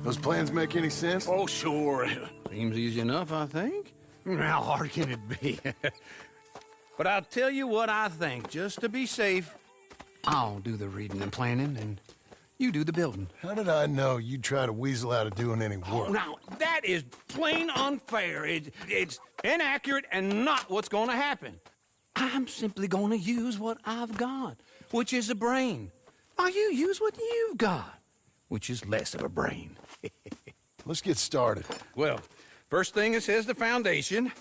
Those plans make any sense? Oh, sure. Seems easy enough, I think. How hard can it be? But I'll tell you what I think, just to be safe. I'll do the reading and planning, and you do the building. How did I know you'd try to weasel out of doing any Oh, work? now, that is plain unfair. It's inaccurate and not what's going to happen. I'm simply going to use what I've got, which is a brain. While you use what you've got, which is less of a brain. Let's get started. Well, first thing it says the foundation,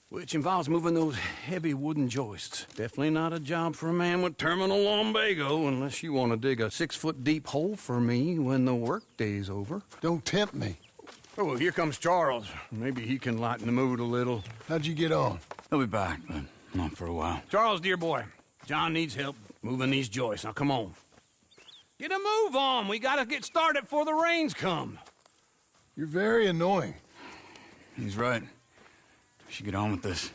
which involves moving those heavy wooden joists. Definitely not a job for a man with terminal lumbago unless you want to dig a 6-foot deep hole for me when the workday's over. Don't tempt me. Oh, well, here comes Charles. Maybe he can lighten the mood a little. How'd you get on? He'll be back, but not for a while. Charles, dear boy, John needs help moving these joists. Now, come on. Get a move on. We gotta get started before the rains come. You're very annoying. He's right. We should get on with this.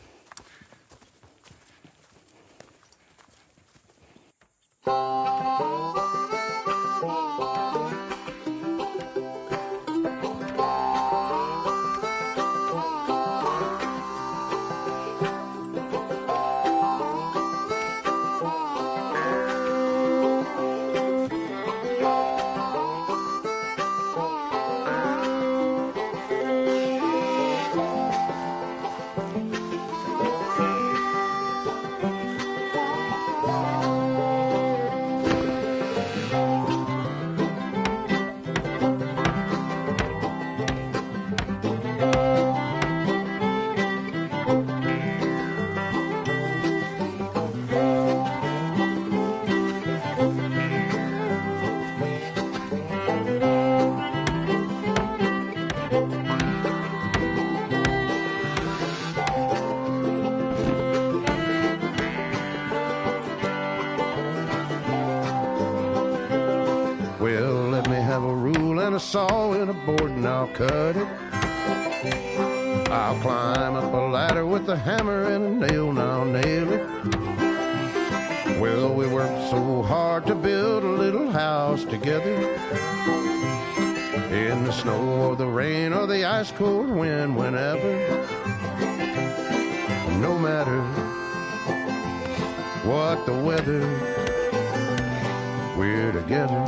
Well, let me have a rule and a saw and a board and I'll cut it. I'll climb up a ladder with a hammer and a nail and I'll nail it. Well, we worked so hard to build a little house together. In the snow or the rain or the ice cold wind, whenever. No matter what the weather, we're together.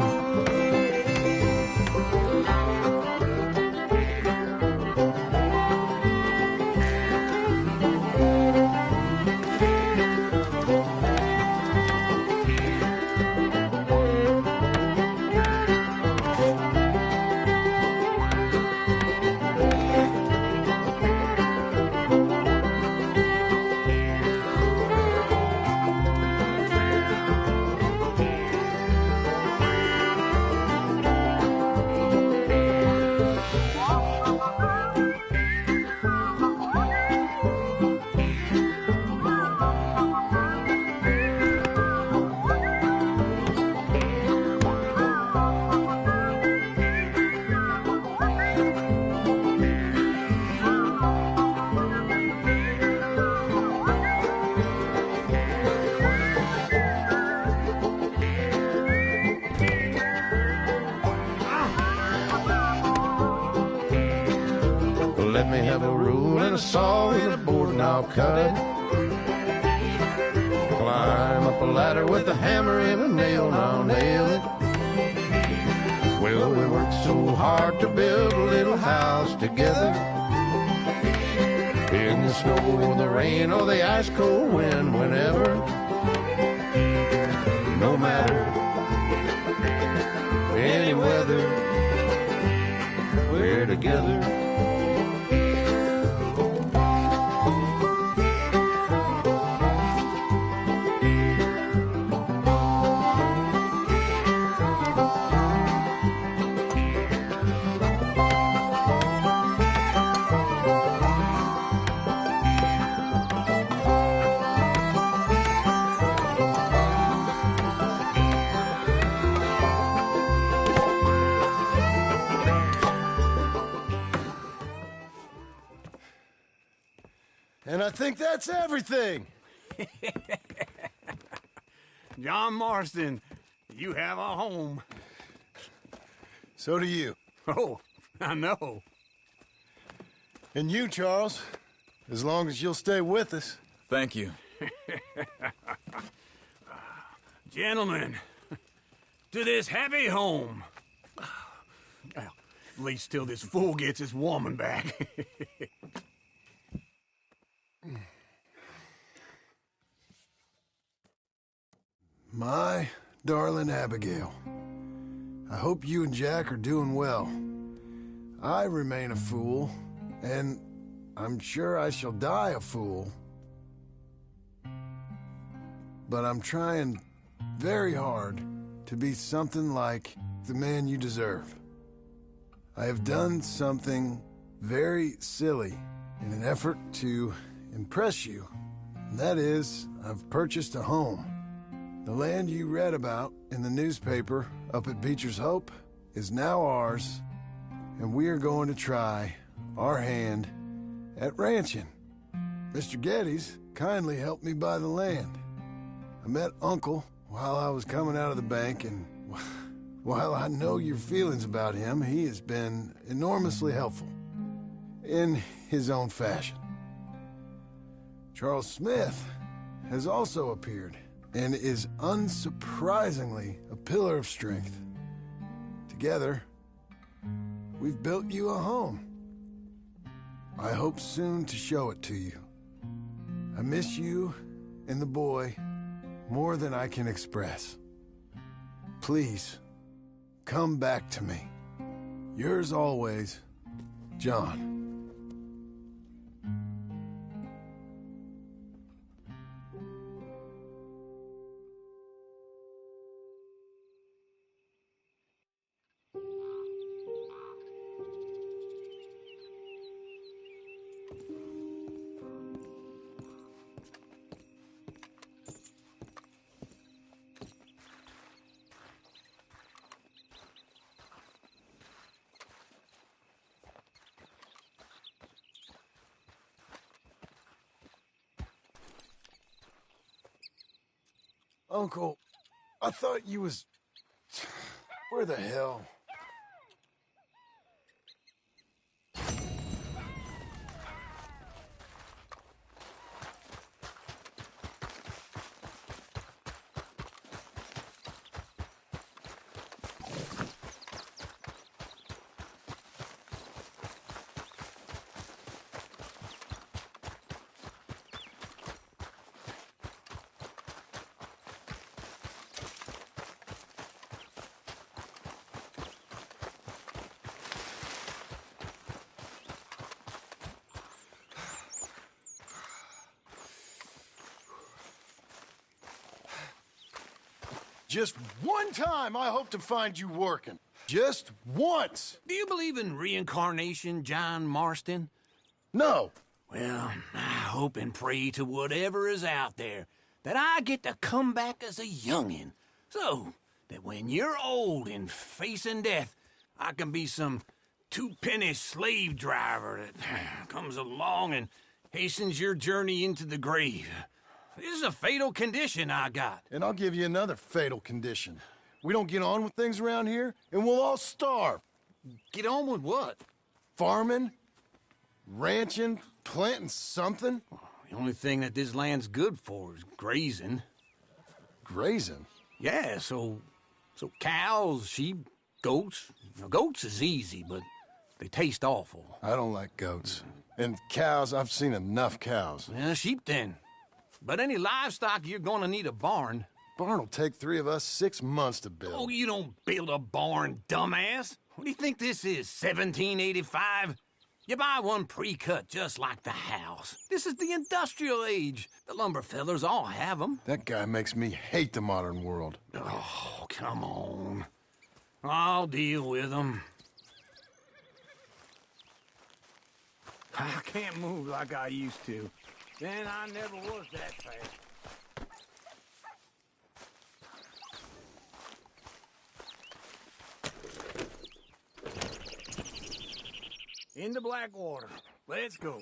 Let me have a rule and a saw and a board and I'll cut it. Climb up a ladder with a hammer and a nail and I'll nail it. Well, we worked so hard to build a little house together. In the snow or the rain or the ice cold wind, whenever. No matter any weather, we're together. And I think that's everything. John Marston, you have a home. So do you. Oh, I know. And you, Charles, as long as you'll stay with us. Thank you. Gentlemen, to this happy home. Well, at least till this fool gets his woman back. My darling Abigail, I hope you and Jack are doing well. I remain a fool, and I'm sure I shall die a fool. But I'm trying very hard to be something like the man you deserve. I have done something very silly in an effort to impress you. And that is, I've purchased a home. The land you read about in the newspaper up at Beecher's Hope is now ours, and we are going to try our hand at ranching. Mr. Geddes kindly helped me buy the land. I met Uncle while I was coming out of the bank, and while I know your feelings about him, he has been enormously helpful in his own fashion. Charles Smith has also appeared and is unsurprisingly a pillar of strength. Together, we've built you a home. I hope soon to show it to you. I miss you and the boy more than I can express. Please, come back to me. Yours always, John. Uncle, I thought you was... Where the hell? Just one time I hope to find you working. Just once. Do you believe in reincarnation, John Marston? No. Well, I hope and pray to whatever is out there that I get to come back as a youngin', so that when you're old and facing death, I can be some two-penny slave driver that comes along and hastens your journey into the grave. This is a fatal condition I got. And I'll give you another fatal condition. We don't get on with things around here, and we'll all starve. Get on with what? Farming, ranching, planting something. The only thing that this land's good for is grazing. Grazing? Yeah, so cows, sheep, goats. Now, goats is easy, but they taste awful. I don't like goats. And cows, I've seen enough cows. Yeah, sheep then. But any livestock, you're gonna need a barn. Barn will take 3 of us 6 months to build. Oh, you don't build a barn, dumbass. What do you think this is, 1785? You buy one pre-cut just like the house. This is the industrial age. The lumber fellers all have them. That guy makes me hate the modern world. Oh, come on. I'll deal with them. I can't move like I used to. Then I never was that fast. Into Blackwater. Let's go.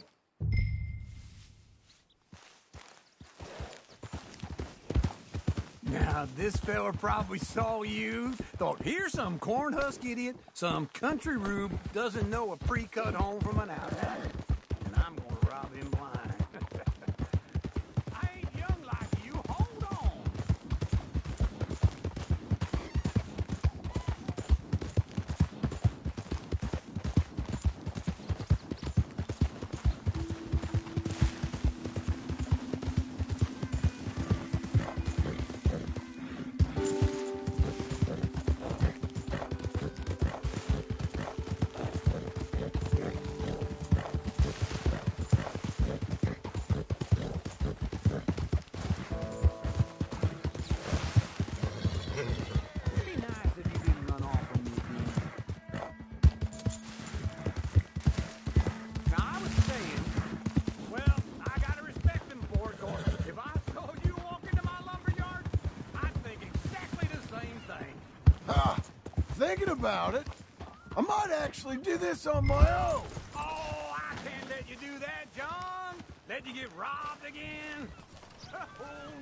Now Now, this fella probably saw you, thought, here's some cornhusk idiot, some country rube doesn't know a pre-cut home from an outsider. And I'm gonna rob him blind. I ain't young like you, hold on. Thinking about it, I might actually do this on my own. Oh, I can't let you do that, John. Let you get robbed again. Oh,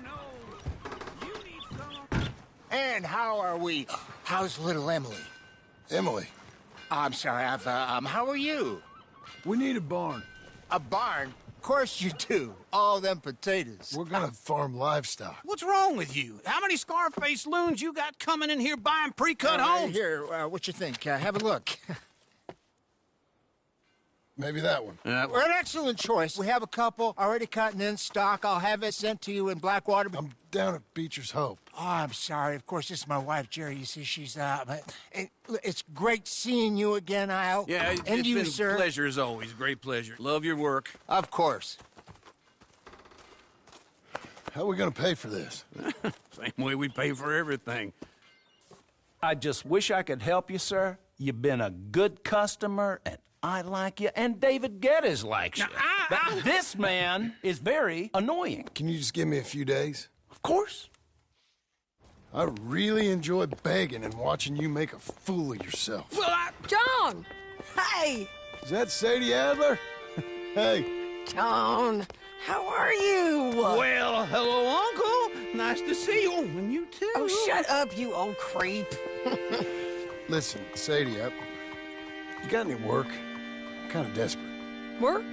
no. You need some. And how are we? How's little Emily? Emily, I'm sorry, how are you? we need a barn. A barn? Of course you do. All them potatoes. We're gonna farm livestock. What's wrong with you? How many Scarface loons you got coming in here buying pre-cut homes? Here, what you think? Have a look. Maybe that one. We're an excellent choice. We have a couple already cut and in stock. I'll have it sent to you in Blackwater. I'm down at Beecher's Hope. Oh, I'm sorry. Of course, this is my wife, Jerry. You see, she's it's great seeing you again, Al. Yeah, and it's you, been sir. a pleasure as always. Great pleasure. Love your work. Of course. How are we gonna pay for this? Same way we pay for everything. I just wish I could help you, sir. You've been a good customer, and I like you, and David Geddes likes you. But this man is very annoying. Can you just give me a few days? Of course. I really enjoy begging and watching you make a fool of yourself. Well, John! Hey! Is that Sadie Adler? Hey, John, how are you? well, hello, Uncle. Nice to see you. Oh, and you too. Oh, shut up, you old creep. listen, Sadie, you got any work? I'm kind of desperate. Work?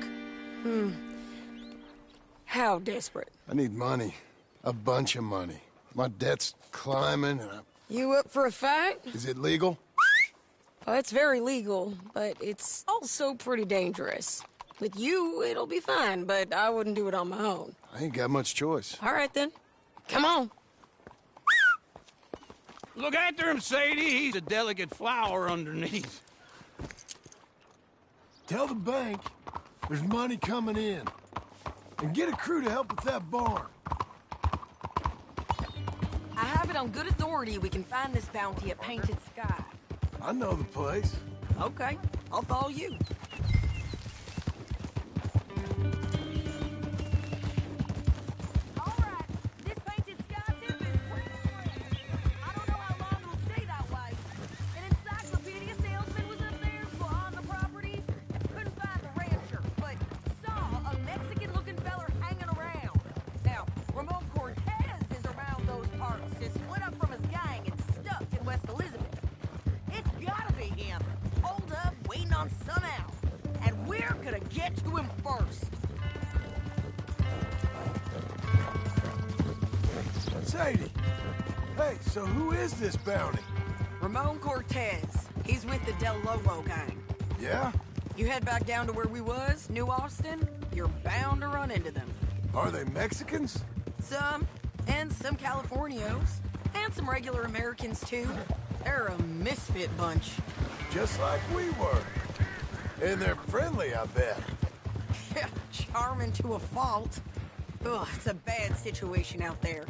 How desperate? I need money. A bunch of money. My debt's climbing, and You up for a fight? is it legal? Well, it's very legal, but it's also pretty dangerous. With you, it'll be fine, but I wouldn't do it on my own. I ain't got much choice. All right, then. Come on. Look after him, Sadie. He's a delicate flower underneath. Tell the bank there's money coming in. And get a crew to help with that barn. I have it on good authority we can find this bounty at Painted Sky. I know the place. Okay, I'll follow you. All right, this Painted Sky tip is pretty slim. I don't know how long it'll stay that way. An encyclopedia salesman was up there on the property. Couldn't find the rancher, but saw a Mexican-looking feller hanging around. Now, Ramon Cortez is around those parts. Is split up from his gang and stuck in West Elizabeth. It's gotta be him. Hold up, waiting on some out. And we're gonna get to him first. Sadie! Hey, so who is this bounty? Ramon Cortez. He's with the Del Lobo gang. Yeah? You head back down to where we was, New Austin, you're bound to run into them. Are they Mexicans? Some, and some Californios, and some regular Americans too. They're a misfit bunch. Just like we were. And they're friendly, I bet. Yeah, charming to a fault. Ugh, it's a bad situation out there.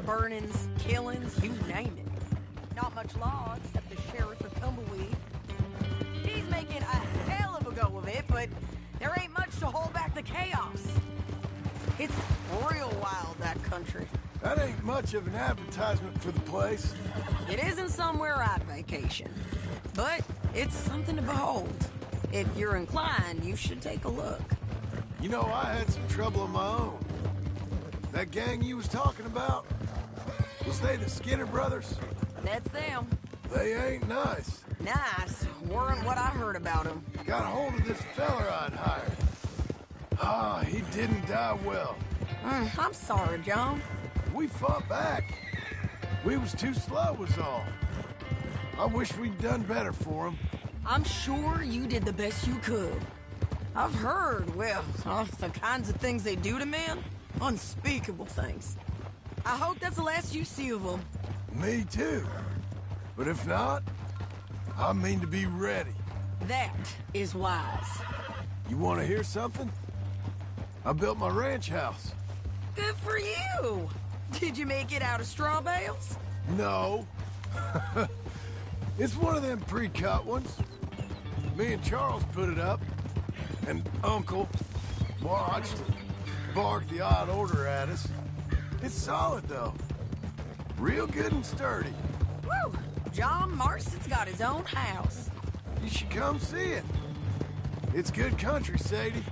Burnings, killings, you name it. Not much law except the sheriff of Tumbleweed. He's making a hell of a go of it, but there ain't much to hold back the chaos. It's real wild, that country. That ain't much of an advertisement for the place. It isn't somewhere I'd vacation, but it's something to behold. If you're inclined, you should take a look. You know, I had some trouble of my own. That gang you was talking about was they the Skinner brothers? That's them. They ain't nice. Nice. Weren't what I heard about them. Got hold of this feller I'd hired. Ah, he didn't die well. I'm sorry, John. We fought back. We was too slow was all. I wish we'd done better for him. I'm sure you did the best you could. I've heard, well, the kinds of things they do to men. Unspeakable things. I hope that's the last you see of them. Me too. But if not, I mean to be ready. That is wise. You want to hear something? I built my ranch house. Good for you. Did you make it out of straw bales? No. It's one of them pre-cut ones. Me and Charles put it up, and Uncle watched and barked the odd order at us. It's solid, though. Real good and sturdy. Woo! John Marston's got his own house. You should come see it. It's good country, Sadie.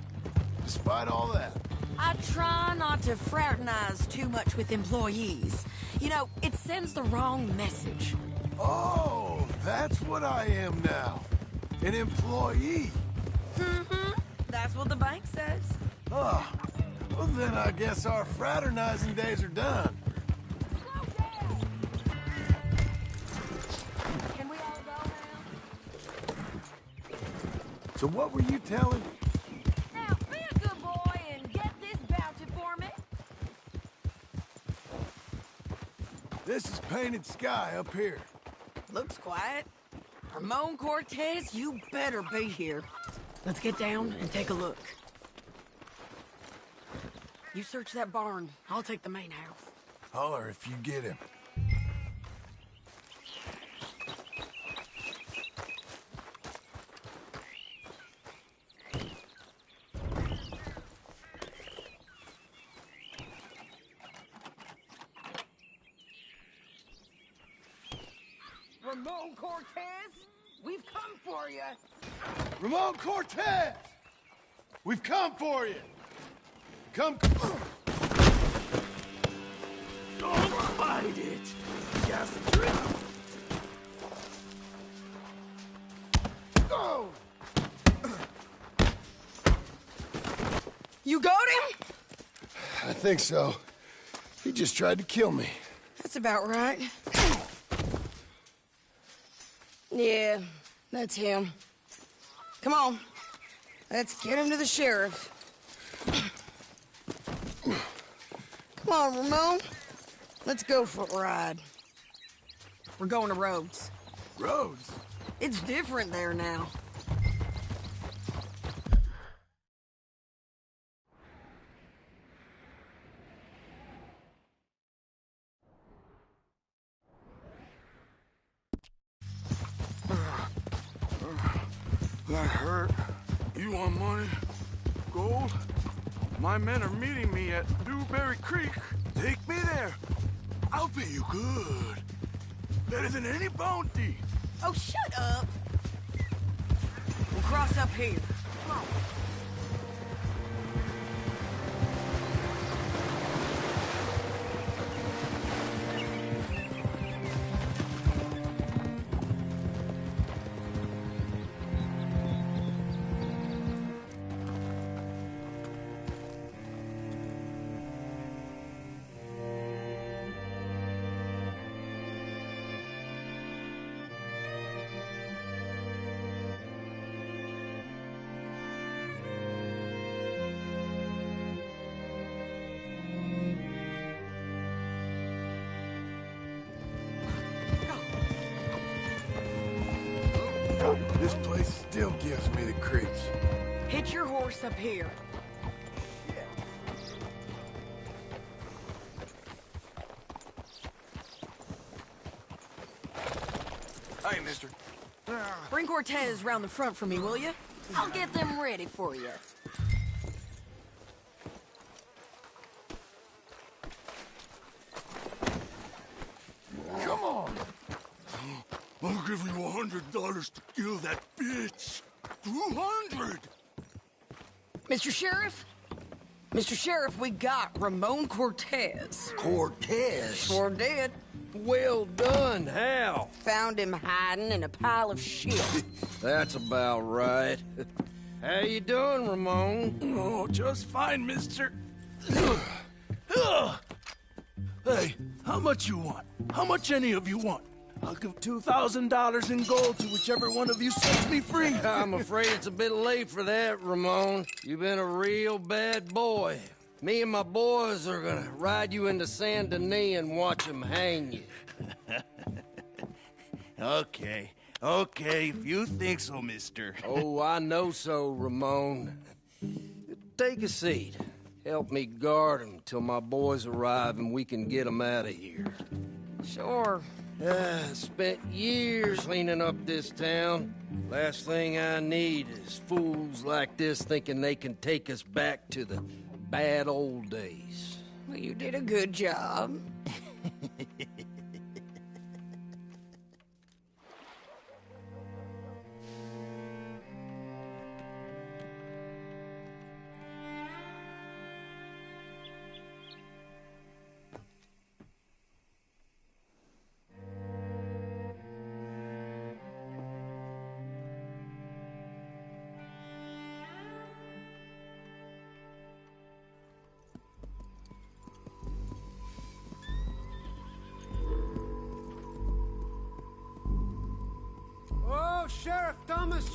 Despite all that. I try not to fraternize too much with employees. You know, it sends the wrong message. Oh, that's what I am now. An employee. Mm-hmm. That's what the bank says. Oh, well then I guess our fraternizing days are done. Slow down. Can we all go now? So what were you telling? Now, be a good boy and get this voucher for me. This is Painted Sky up here. Looks quiet. Ramon Cortez, you better be here. Let's get down and take a look. You search that barn. I'll take the main house. Holler if you get him. Ramon Cortez, we've come for you. Ramon Cortez! We've come for you! Come. Don't fight it! Gastrip! Oh! You got him? I think so. He just tried to kill me. That's about right. Yeah, that's him. Come on. Let's get him to the sheriff. Come on, Ramon. Let's go for a ride. We're going to Rhodes. Rhodes? It's different there now. That hurt. You want money? Gold? My men are meeting me at Dewberry Creek. Take me there. I'll pay you good. Better than any bounty. Oh, shut up. We'll cross up here. Come on. This place still gives me the creeps. Hitch your horse up here. Hey, mister. Bring Cortez round the front for me, will you? I'll get them ready for you. Come on. I'll give you $100 to kill that bitch. 200. Mr. Sheriff, Mr. Sheriff, we got Ramon Cortez. Cortez? Sure did. Well done, Hal. Found him hiding in a pile of shit. That's about right. How you doing, Ramon? Oh, just fine, mister. Hey, how much you want? How much any of you want? I'll give $2,000 in gold to whichever one of you sets me free. I'm afraid it's a bit late for that, Ramon. You've been a real bad boy. Me and my boys are gonna ride you into Saint Denis and watch them hang you. Okay, if you think so, mister. Oh, I know so, Ramon. Take a seat. Help me guard them till my boys arrive and we can get them out of here. Sure. Spent years cleaning up this town. Last thing I need is fools like this thinking they can take us back to the bad old days. Well, you did a good job.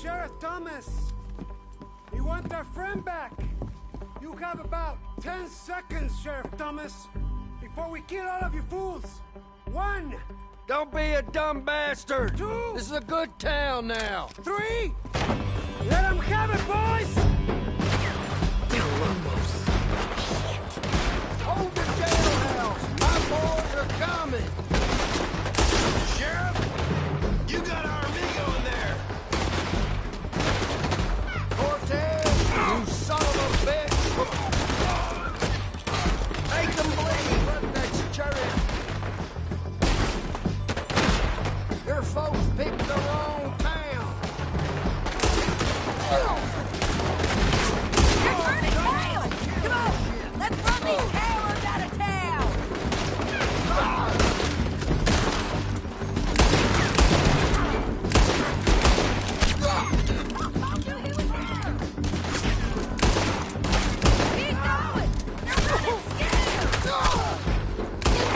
Sheriff Thomas! We want our friend back! You have about 10 seconds, Sheriff Thomas, before we kill all of you fools! 1! Don't be a dumb bastard! 2! This is a good town now! 3! Let them have it, boys! Hold the jailhouse! My boys are coming! Sheriff, you got our amigo in there! Cortez, you son of a bitch! Make them bleed! Run that sheriff! Your folks picked the wrong town! You're turning tail! Come on! Let's run these cowards out of town! Keep going! You're running scared! Just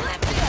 lift it!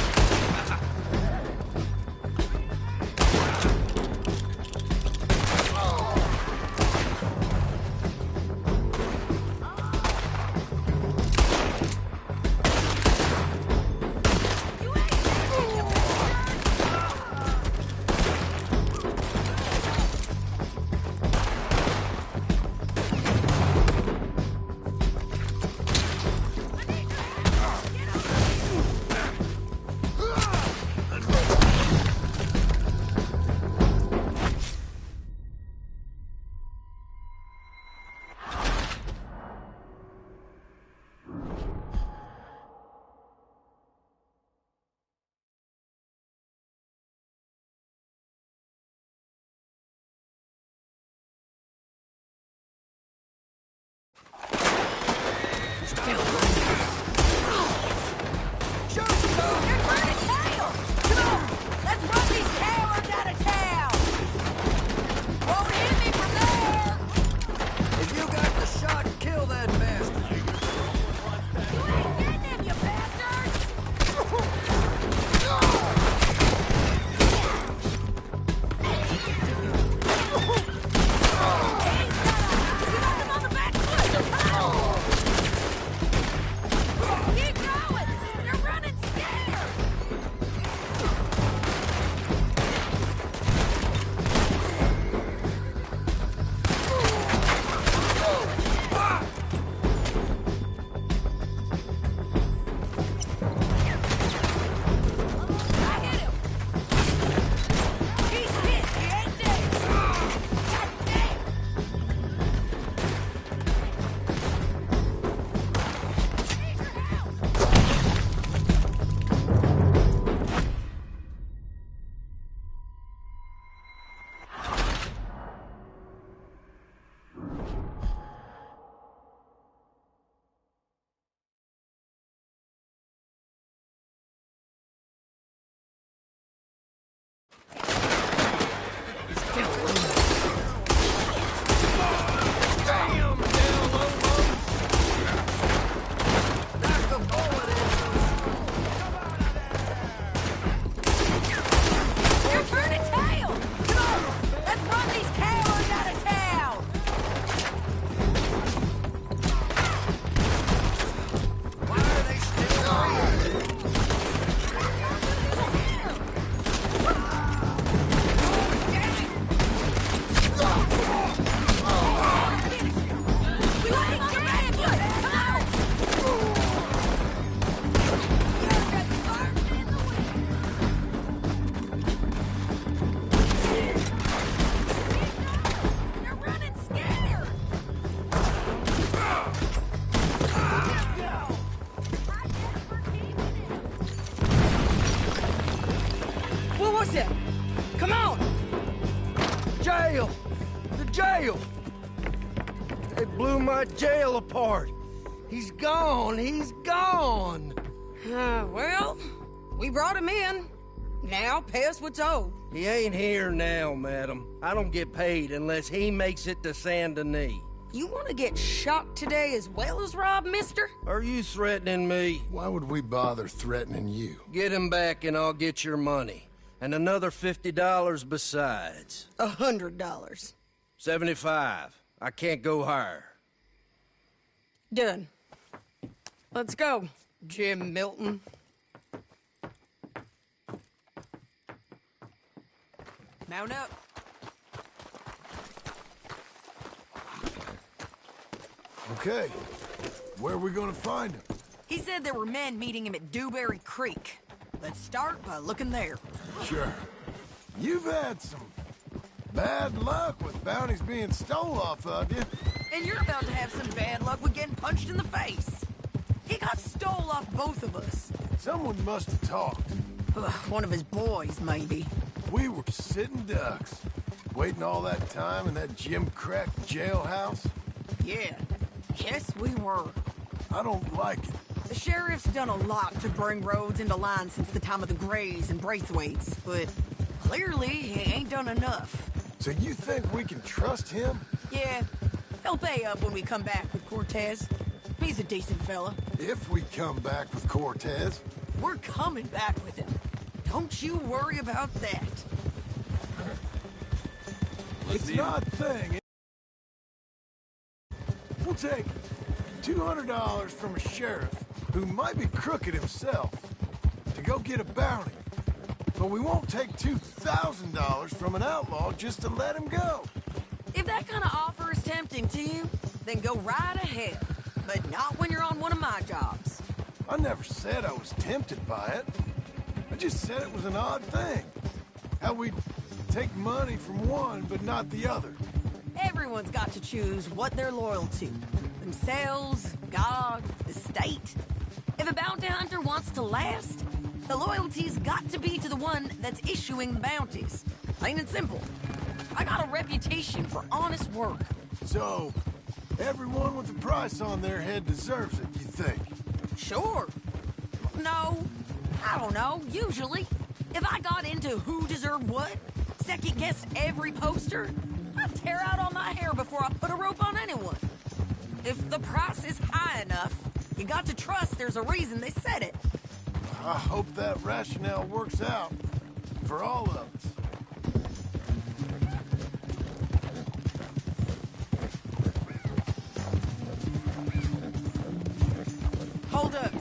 What was that? Come on! Jail! The jail! They blew my jail apart. He's gone. He's gone. Well, we brought him in. Now pay us what's owed. He ain't here now, madam. I don't get paid unless he makes it to Saint Denis. You want to get shot today as well as Rob, mister? Are you threatening me? Why would we bother threatening you? Get him back and I'll get your money. And another $50 besides. $100. 75. I can't go higher. Done. Let's go, Jim Milton. Mount up. Okay. Where are we gonna find him? He said there were men meeting him at Dewberry Creek. Let's start by looking there. Sure. You've had some bad luck with bounties being stole off of you. And you're about to have some bad luck with getting punched in the face. He got stole off both of us. Someone must have talked. One of his boys, maybe. We were sitting ducks, waiting all that time in that Jim Crack jailhouse. Yeah. Yes, we were. I don't like it. The sheriff's done a lot to bring roads into line since the time of the Grays and Braithwaites, but clearly he ain't done enough. So you think we can trust him? Yeah, he'll pay up when we come back with Cortez. He's a decent fella. If we come back with Cortez. We're coming back with him. Don't you worry about that. It's an odd thing. We'll take $200 from a sheriff who might be crooked himself to go get a bounty. But we won't take $2,000 from an outlaw just to let him go. If that kind of offer is tempting to you, then go right ahead. But not when you're on one of my jobs. I never said I was tempted by it. I just said it was an odd thing. How we'd take money from one but not the other. Everyone's got to choose what they're loyal to. Themselves, God, the state. If a bounty hunter wants to last, the loyalty's got to be to the one that's issuing the bounties. Plain and simple. I got a reputation for honest work. So, everyone with a price on their head deserves it, you think? Sure. No, I don't know, usually. If I got into who deserved what, second-guessed every poster, I'd tear out all my hair before I put a rope on anyone. If the price is high enough, you got to trust there's a reason they said it. I hope that rationale works out for all of us. Hold up.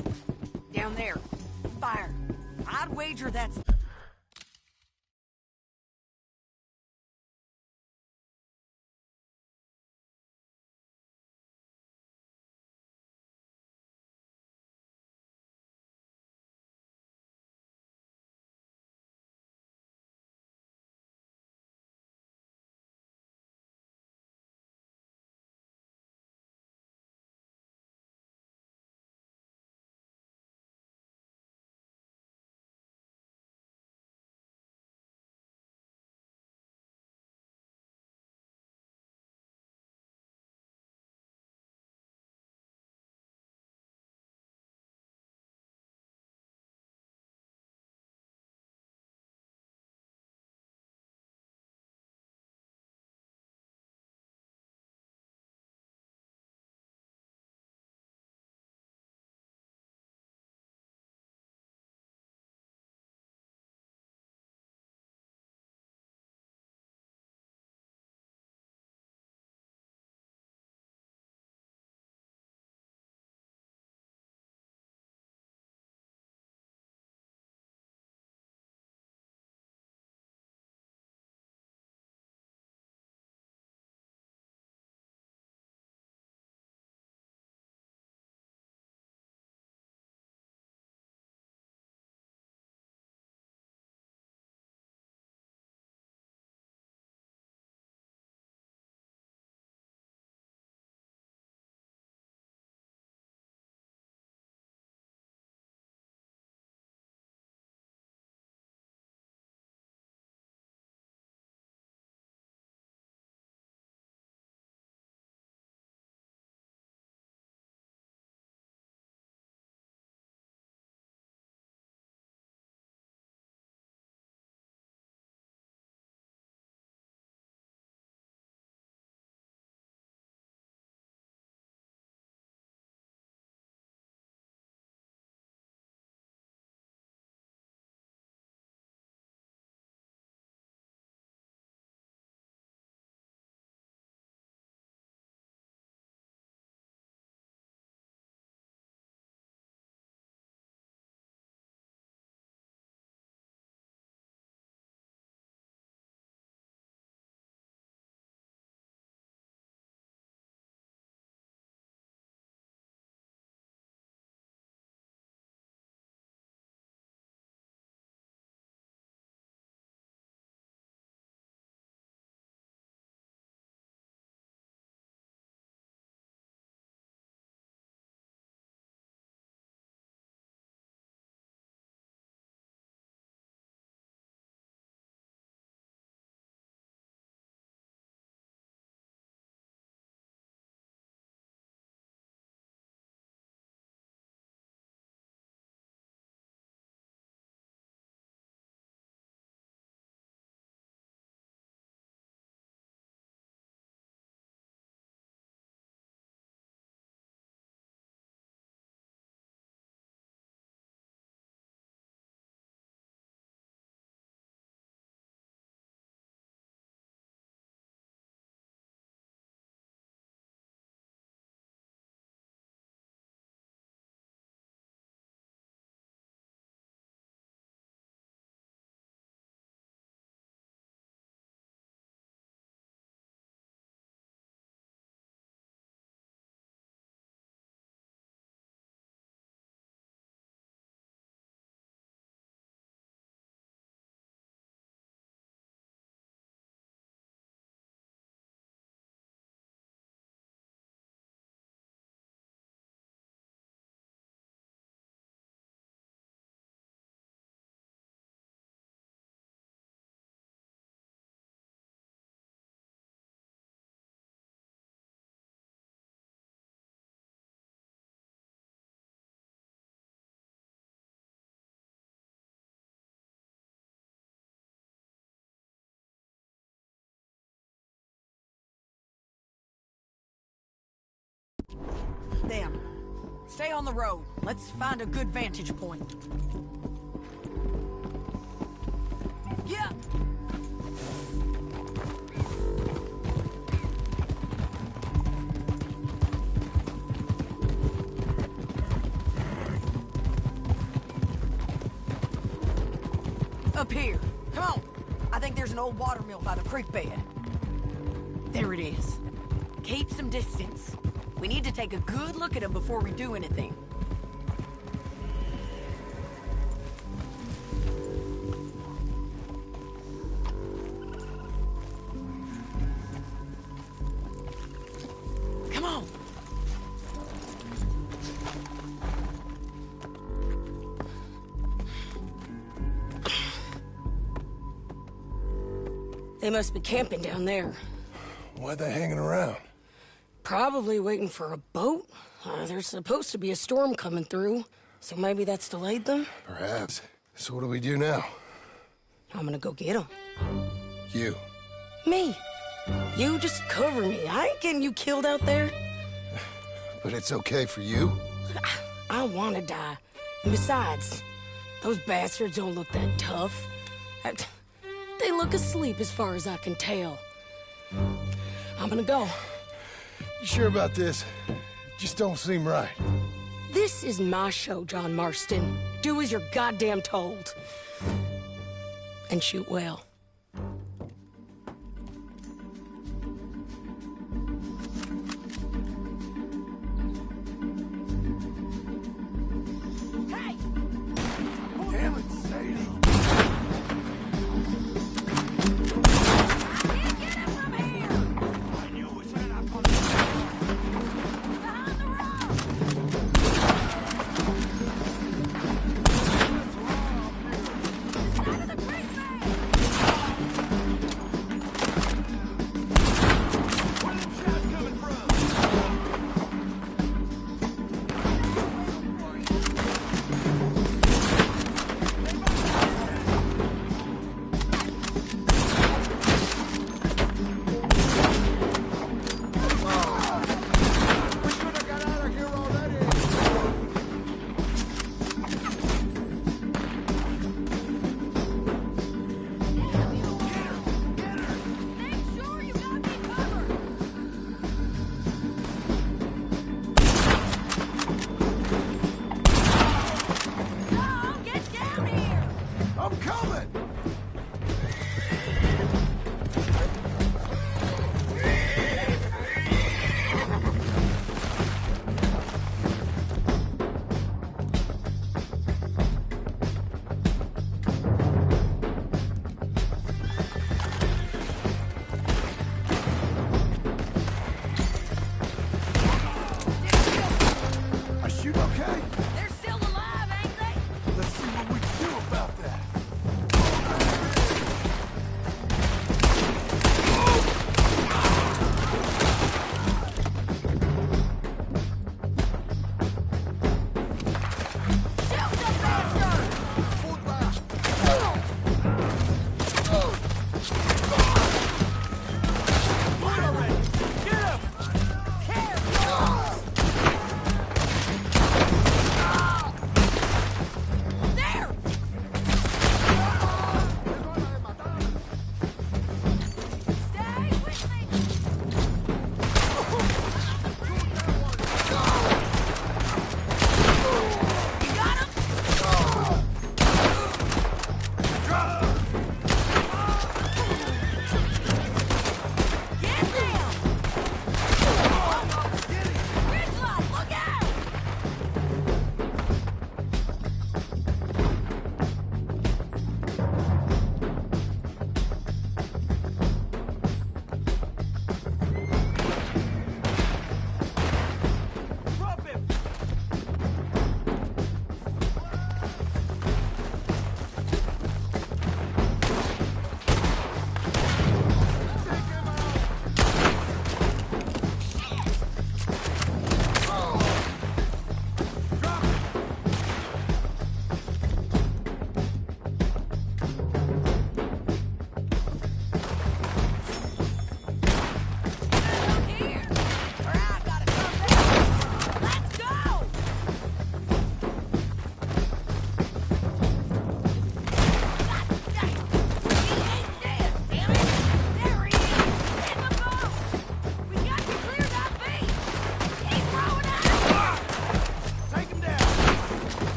Down there. Fire. I'd wager that's... Them. Stay on the road. Let's find a good vantage point. Yeah. Up here. Come on. I think there's an old water mill by the creek bed. There it is. Keep some distance. We need to take a good look at them before we do anything. Come on. They must be camping down there. Why are they hanging around? Probably waiting for a boat. There's supposed to be a storm coming through, so maybe that's delayed them? Perhaps. So what do we do now? I'm gonna go get them. You. Me. You just cover me. I ain't getting you killed out there. But it's okay for you? I don't want to die. And besides, those bastards don't look that tough. They look asleep as far as I can tell. I'm gonna go. You sure about this? Just don't seem right. This is my show, John Marston. Do as you're goddamn told. And shoot well. Damn it, Sadie. They're still alive, ain't they? Let's see what we can do about that.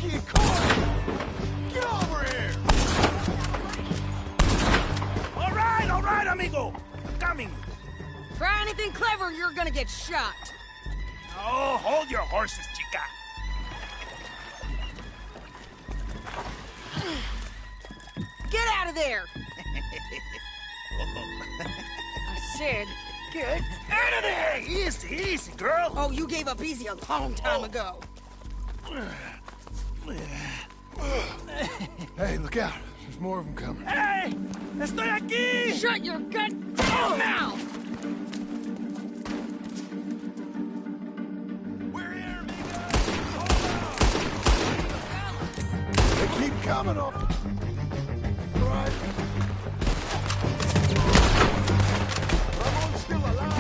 kid, come on! Get over here! All right, amigo. Coming. Try anything clever, you're gonna get shot. Oh, hold your horses, chica. Get out of there! I said, get Out of there! Easy, easy, girl. Oh, you gave up easy a long time ago. Hey, look out. There's more of them coming. Hey! Estoy aquí! Shut your goddamn mouth! We're here, They keep coming up. Right. Ramon's still alive.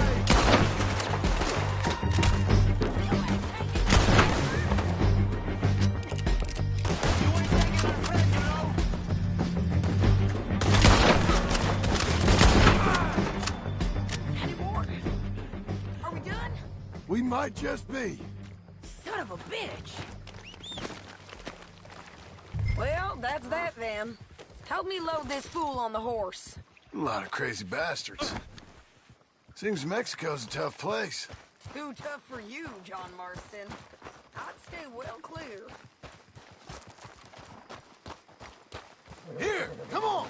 Any more? Are we done? We might just be. Son of a bitch! Well, that's that then. Help me load this fool on the horse. A lot of crazy bastards. Seems Mexico's a tough place. Too tough for you, John Marston. I'd stay well clear. Here, come on!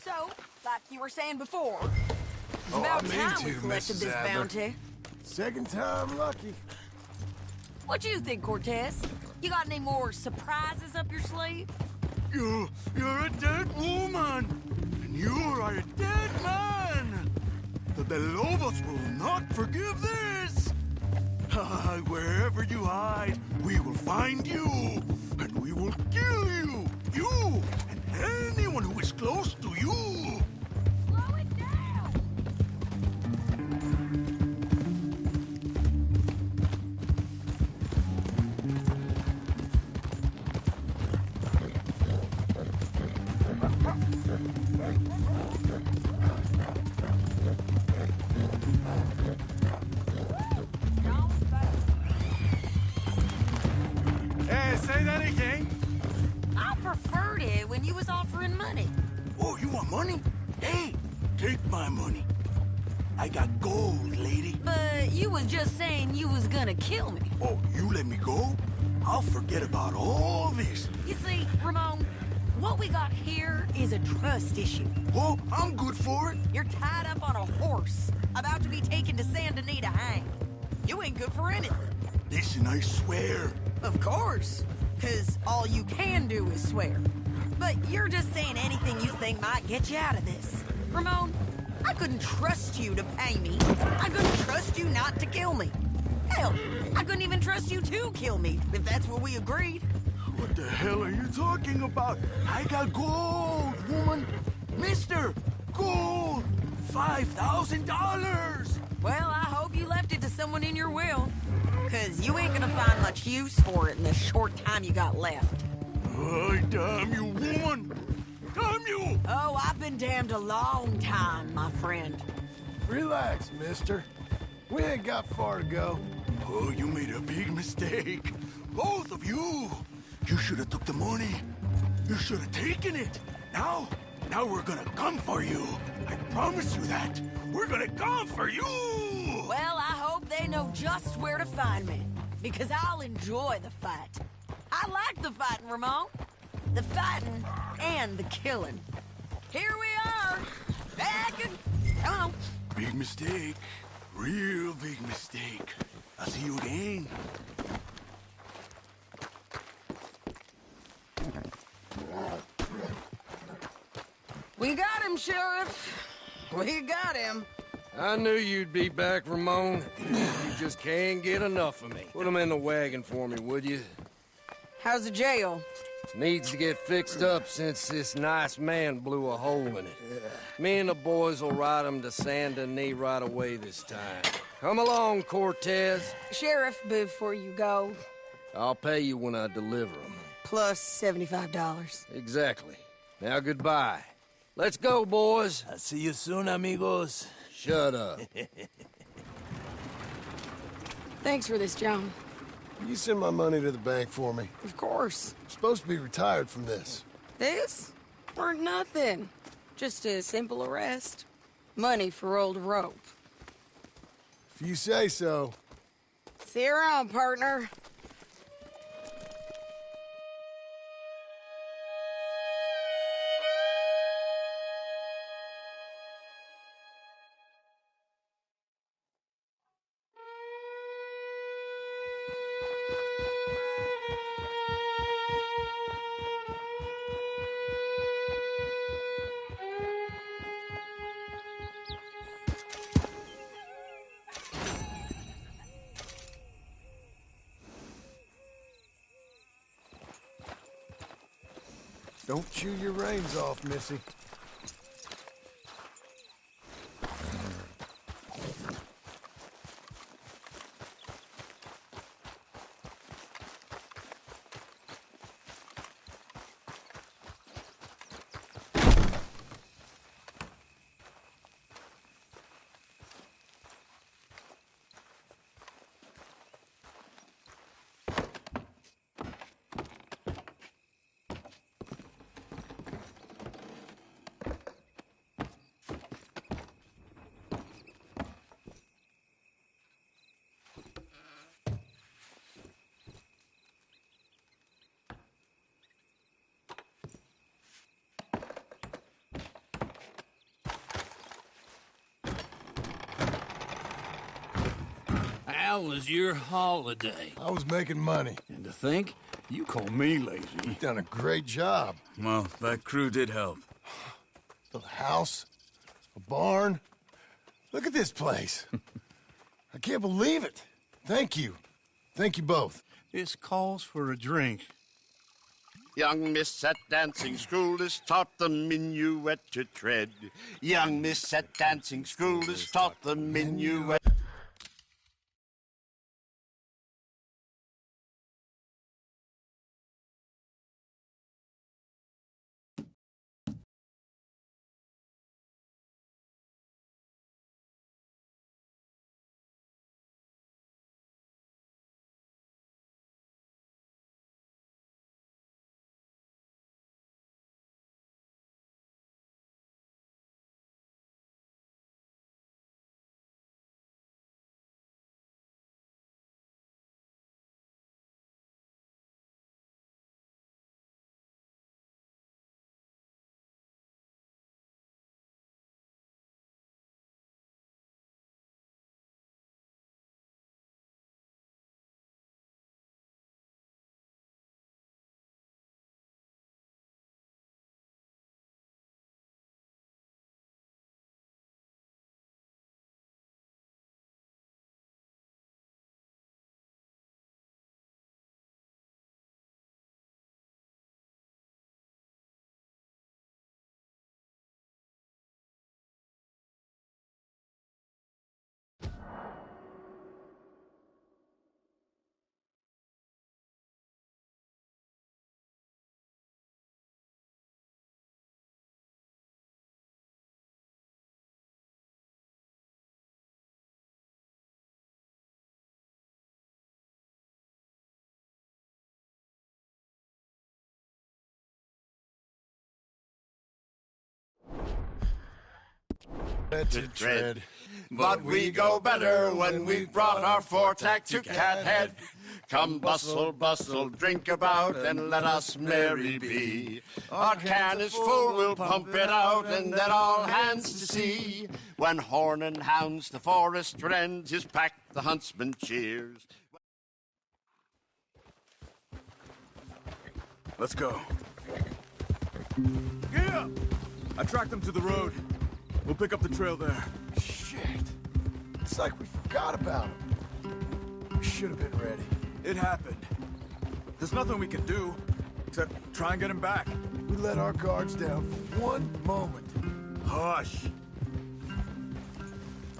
So, like you were saying before, it's Oh, about I mean time to, we collected Mrs. this Adler. bounty. Second time lucky. What you think, Cortez? You got any more surprises up your sleeve? You're a dead woman, and you are a dead man. The Lobos will not forgive this. Wherever you hide, we will find you, and we will kill you. You and anyone who is close to you. Slow it down! Hey, say that again. I preferred it when you was offering money. Oh, you want money? Hey, take my money. I got gold, lady. But you was just saying you was gonna kill me. Oh, you let me go? I'll forget about all this. You see, Ramon, what we got here is a trust issue. Oh, I'm good for it. You're tied up on a horse, about to be taken to Saint Denis to hang. You ain't good for anything. Listen, I swear. Of course, because all you can do is swear. But you're just saying anything you think might get you out of this. Ramon, I couldn't trust you to pay me. I couldn't trust you not to kill me. Hell, I couldn't even trust you to kill me, if that's what we agreed. What the hell are you talking about? I got gold, woman. Mister, gold. $5,000. Well, I hope you left it to someone in your will. Because you ain't gonna find much use for it in the short time you got left. Oh, damn you, woman. Damn you. Oh, I've been damned a long time, my friend. Relax, mister. We ain't got far to go. Oh, you made a big mistake. Both of you. You should have took the money. You should have taken it. Now we're gonna come for you. I promise you that. We're gonna come for you. Well, I hope they know just where to find me. Because I'll enjoy the fight. I like the fighting, Ramon. The fighting and the killing. Here we are. Back and... Come on. Big mistake. Real big mistake. I'll see you again. We got him, Sheriff. We got him. I knew you'd be back, Ramon. You just can't get enough of me. Put him in the wagon for me, would you? How's the jail? Needs to get fixed up since this nice man blew a hole in it. Me and the boys will ride him to Saint Denis right away this time. Come along, Cortez. Sheriff, before you go, I'll pay you when I deliver him. plus $75. Exactly. Now goodbye. Let's go, boys. I'll see you soon, amigos. Shut up. Thanks for this, John. You send my money to the bank for me. Of course. I'm supposed to be retired from this. This? Weren't nothing. Just a simple arrest. Money for old rope. If you say so. See you around, partner. Don't chew your reins off, Missy. How was your holiday? I was making money. And to think, you call me lazy. You've done a great job. Well, that crew did help. A house, a barn. Look at this place. I can't believe it. Thank you. Thank you both. This calls for a drink. Young miss at dancing school is taught the minuet to tread. Young miss at dancing school is taught the minuet. To tread. But we go better when we've brought our four-tack to Cathead. Come bustle, bustle, drink about, and let us merry be. Our can is full, we'll pump it out, and then all hands to sea. When horn and hounds the forest rend, his pack the huntsman cheers. Let's go. Yeah! I tracked them to the road. We'll pick up the trail there. Shit. It's like we forgot about him. We should have been ready. It happened. There's nothing we can do, except try and get him back. We let our guards down for one moment. Hush!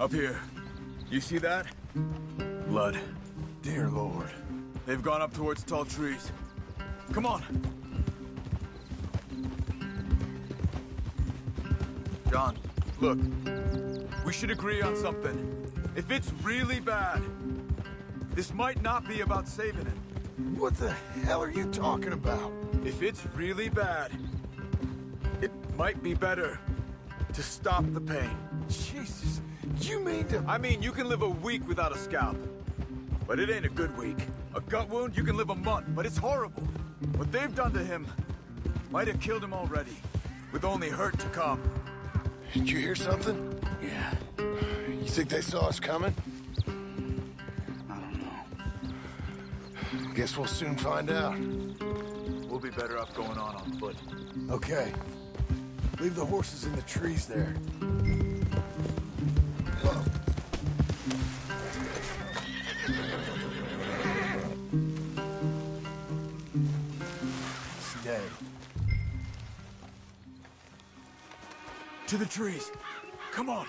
Up here. You see that? Blood. Dear Lord. They've gone up towards tall trees. Come on! John, look. We should agree on something. If it's really bad, This might not be about saving him. What the hell are you talking about? If it's really bad, it might be better to stop the pain. Jesus, you mean to... I mean, you can live a week without a scalp, but it ain't a good week. A gut wound, you can live a month, but it's horrible. What they've done to him might have killed him already, with only hurt to come. Did you hear something? Yeah. You think they saw us coming? I don't know. Guess we'll soon find out. We'll be better off going on foot. Okay. Leave the horses in the trees there. Stay. To the trees. Come on.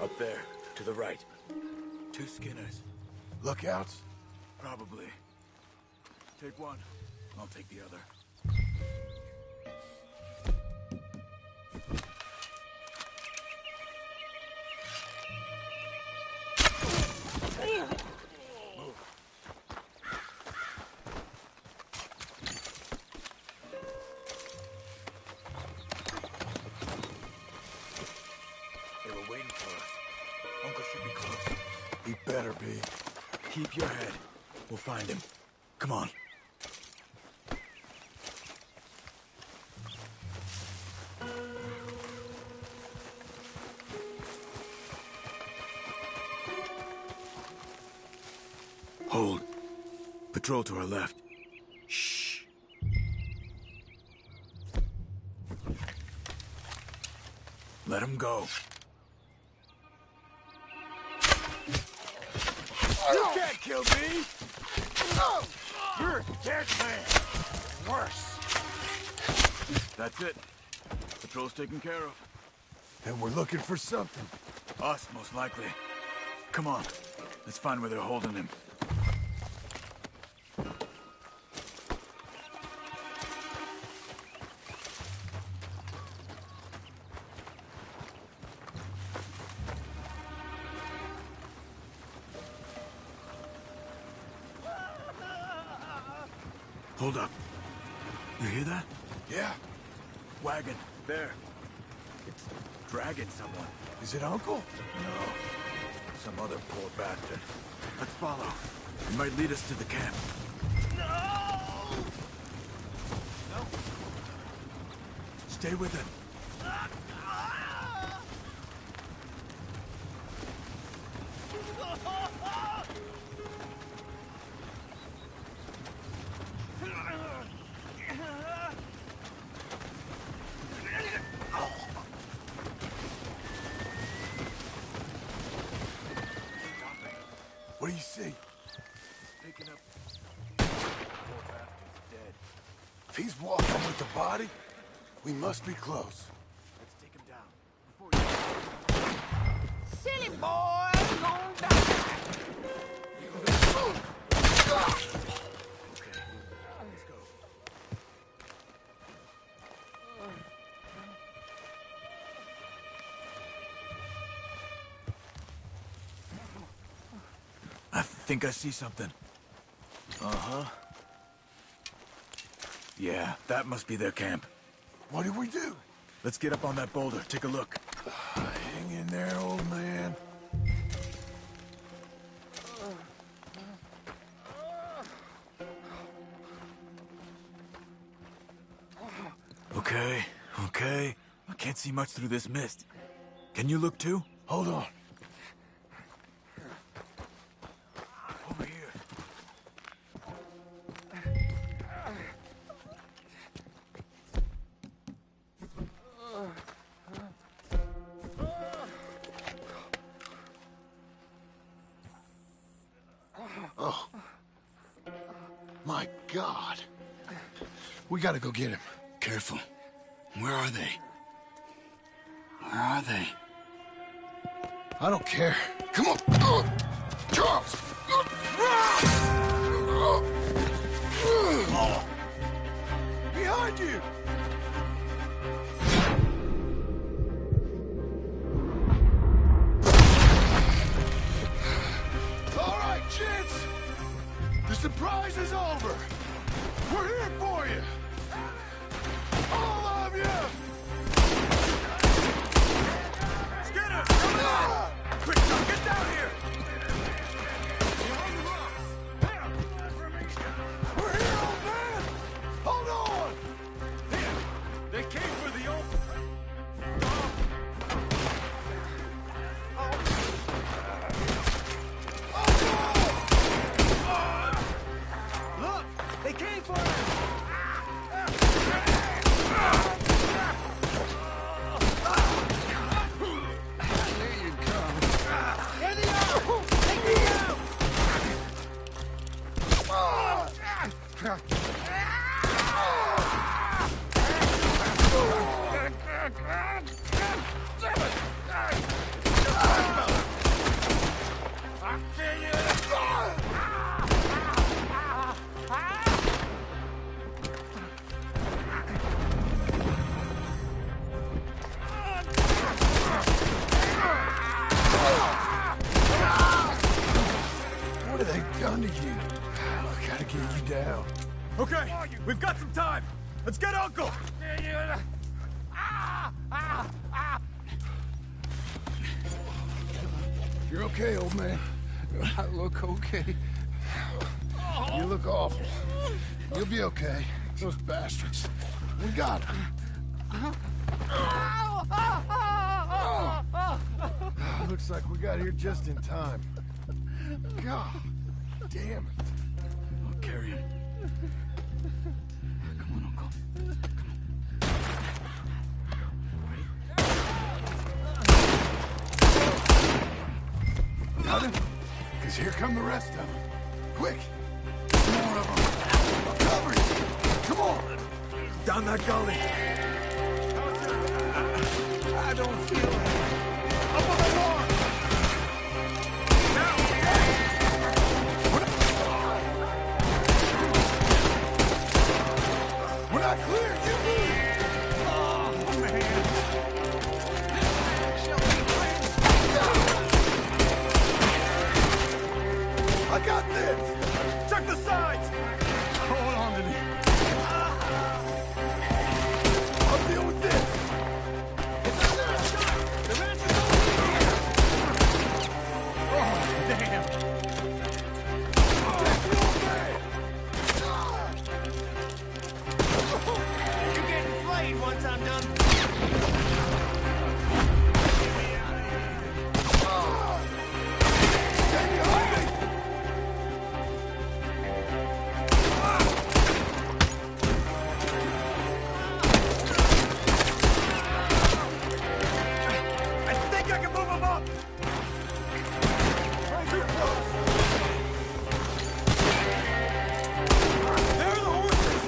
Up there, to the right. 2 Skinners. Lookouts? Probably. Take one. I'll take the other. They were waiting for us. Uncle should be close. He better be. Keep your head. We'll find him. Come on. Hold. Patrol to our left. Shh. Let him go. You can't kill me! No! You're a dead man. Worse. That's it. Patrol's taken care of. And we're looking for something. Us, most likely. Come on. Let's find where they're holding him. Hold up. You hear that? Yeah. Wagon. There. It's dragging someone. Is it Uncle? No. Some other poor bastard. Let's follow. It might lead us to the camp. No! No. Stay with him. What do you see? Picking up. Poor bastard's dead. If he's walking with the body, we must be close. Let's take him down. Silly boy, you gonna die. Okay. Let's go. I think I see something. Uh-huh. Yeah, that must be their camp. What do we do? Let's get up on that boulder. Take a look. Hang in there, old man. Okay, okay. I can't see much through this mist. Can you look too? Hold on. Over here. Oh. My God. We gotta go get him. Careful. Where are they? Where are they? I don't care. Come on. Charles. Behind you. All right, kids. The surprise is over. We're here for you. All of you. Skinner, come on! Quick, now, get down here! We're here, old man. Hold on. They came for the old... Look! They came for us! What have they done to you? I gotta get you down. Okay, we've got some time. Let's get Uncle! You're okay, old man. I look okay. You look awful. You'll be okay. Those bastards. We got them. Looks like we got here just in time. God damn it. I'll carry him. Come on, Uncle. Got him? Because here come the rest of them. Quick! More of them. I'll cover you. Come on. Down that gully. I don't feel it. Up on the wall! We're not clear. You move. Oh, man. I got this. Check the sides! Hold on to me. I'll deal with this. Oh, damn. You're getting flayed once I'm done. I think I can move him up! There are the horses!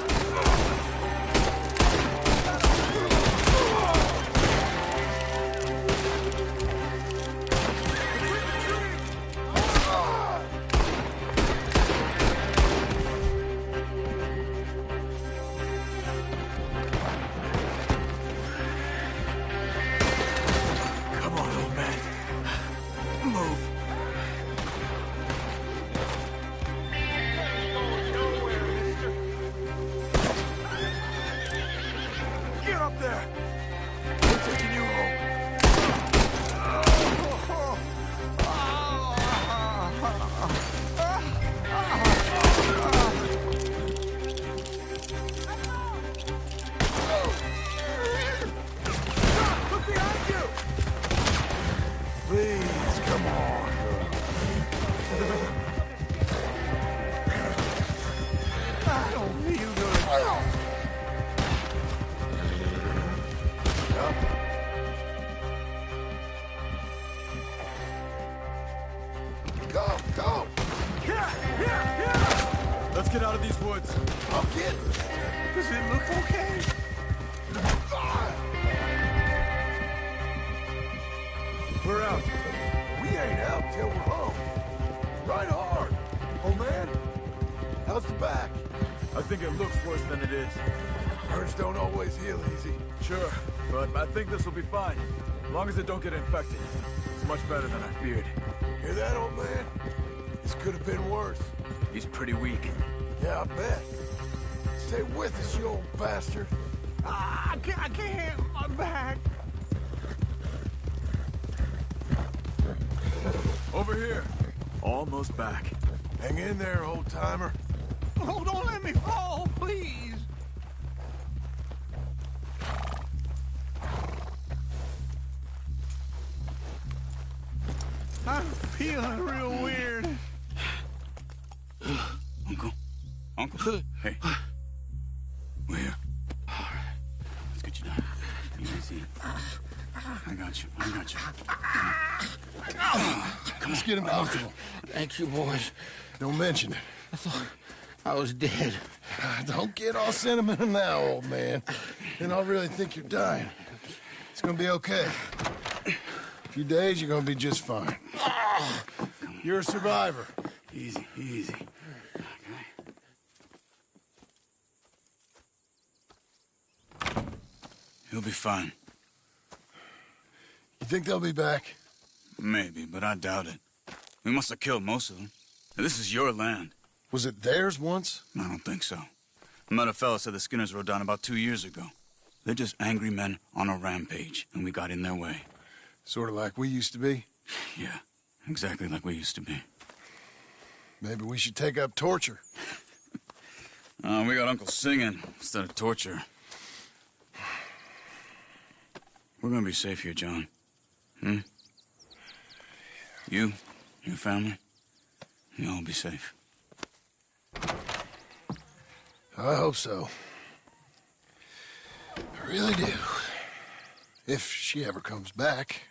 Come on, old man. Move. Get up there! We're taking you home. Look behind you! Please, come on. I don't feel good. Go, go. Here! Let's get out of these woods. I'll get it. Does it look okay? Ah! We're out. We ain't out till we're home. Right hard. Oh, man. How's the back? I think it looks worse than it is. Burns don't always heal easy. Sure, but I think this will be fine. As long as it don't get infected. It's much better than I feared. Hear that, old man? This could have been worse. He's pretty weak. Yeah, I bet. Stay with us, you old bastard. I can't. My back. Over here. Almost back. Hang in there, old-timer. Oh, don't let me fall, please. I'm feeling real weird. Uncle. Hey. We're here. All right. Let's get you down. Easy. I got you. Come on. Let's get him comfortable. Thank you, boys. Don't mention it. I thought I was dead. Don't get all sentimental now, old man. Then I'll really think you're dying. It's gonna be okay. A few days, you're gonna be just fine. You're a survivor. Easy. He'll be fine. You think they'll be back? Maybe, but I doubt it. We must have killed most of them. This is your land. Was it theirs once? I don't think so. I met a fella said the Skinners rode down about 2 years ago. They're just angry men on a rampage, and we got in their way. Sort of like we used to be? Yeah, exactly like we used to be. Maybe we should take up torture. We got Uncle singing instead of torture. We're gonna be safe here, John. You, your family, you'll all be safe. I hope so. I really do. If she ever comes back.